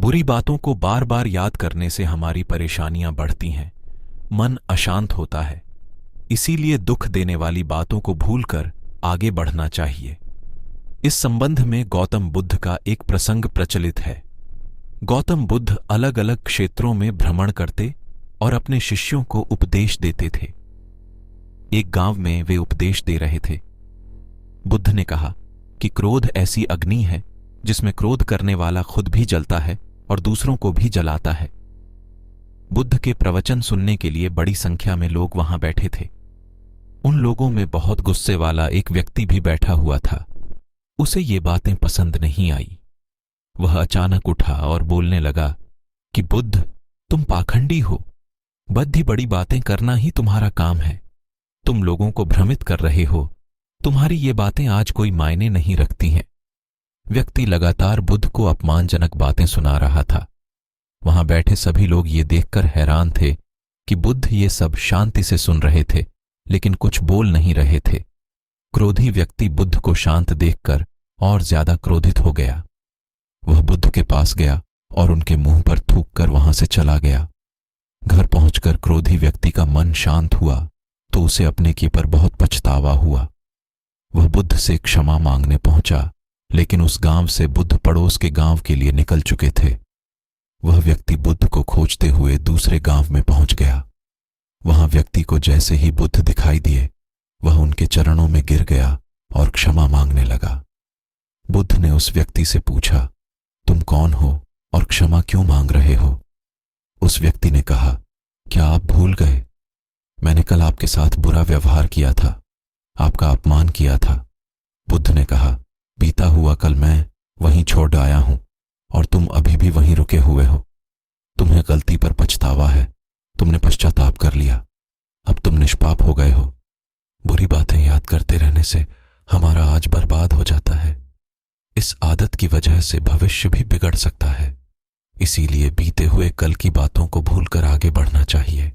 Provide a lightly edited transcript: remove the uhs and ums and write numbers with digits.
बुरी बातों को बार बार याद करने से हमारी परेशानियां बढ़ती हैं, मन अशांत होता है। इसीलिए दुख देने वाली बातों को भूलकर आगे बढ़ना चाहिए। इस संबंध में गौतम बुद्ध का एक प्रसंग प्रचलित है। गौतम बुद्ध अलग अलग क्षेत्रों में भ्रमण करते और अपने शिष्यों को उपदेश देते थे। एक गांव में वे उपदेश दे रहे थे। बुद्ध ने कहा कि क्रोध ऐसी अग्नि है जिसमें क्रोध करने वाला खुद भी जलता है और दूसरों को भी जलाता है। बुद्ध के प्रवचन सुनने के लिए बड़ी संख्या में लोग वहां बैठे थे। उन लोगों में बहुत गुस्से वाला एक व्यक्ति भी बैठा हुआ था। उसे ये बातें पसंद नहीं आई। वह अचानक उठा और बोलने लगा कि बुद्ध, तुम पाखंडी हो। बड़ी बड़ी बातें करना ही तुम्हारा काम है। तुम लोगों को भ्रमित कर रहे हो। तुम्हारी ये बातें आज कोई मायने नहीं रखती हैं। व्यक्ति लगातार बुद्ध को अपमानजनक बातें सुना रहा था। वहां बैठे सभी लोग ये देखकर हैरान थे कि बुद्ध ये सब शांति से सुन रहे थे, लेकिन कुछ बोल नहीं रहे थे। क्रोधी व्यक्ति बुद्ध को शांत देखकर और ज्यादा क्रोधित हो गया। वह बुद्ध के पास गया और उनके मुंह पर थूककर वहां से चला गया। घर पहुंचकर क्रोधी व्यक्ति का मन शांत हुआ तो उसे अपने की पर बहुत पछतावा हुआ। वह बुद्ध से क्षमा मांगने पहुंचा, लेकिन उस गांव से बुद्ध पड़ोस के गांव के लिए निकल चुके थे। वह व्यक्ति बुद्ध को खोजते हुए दूसरे गांव में पहुंच गया। वहां व्यक्ति को जैसे ही बुद्ध दिखाई दिए, वह उनके चरणों में गिर गया और क्षमा मांगने लगा। बुद्ध ने उस व्यक्ति से पूछा, तुम कौन हो और क्षमा क्यों मांग रहे हो? उस व्यक्ति ने कहा, क्या आप भूल गए? मैंने कल आपके साथ बुरा व्यवहार किया था, आपका अपमान किया था। बुद्ध ने कहा, बीता हुआ कल मैं वहीं छोड़ आया हूं और तुम अभी भी वहीं रुके हुए हो। तुम्हें गलती पर पछतावा है। तुमने पश्चाताप कर लिया। अब तुम निष्पाप हो गए हो। बुरी बातें याद करते रहने से हमारा आज बर्बाद हो जाता है। इस आदत की वजह से भविष्य भी बिगड़ सकता है। इसीलिए बीते हुए कल की बातों को भूलकर आगे बढ़ना चाहिए।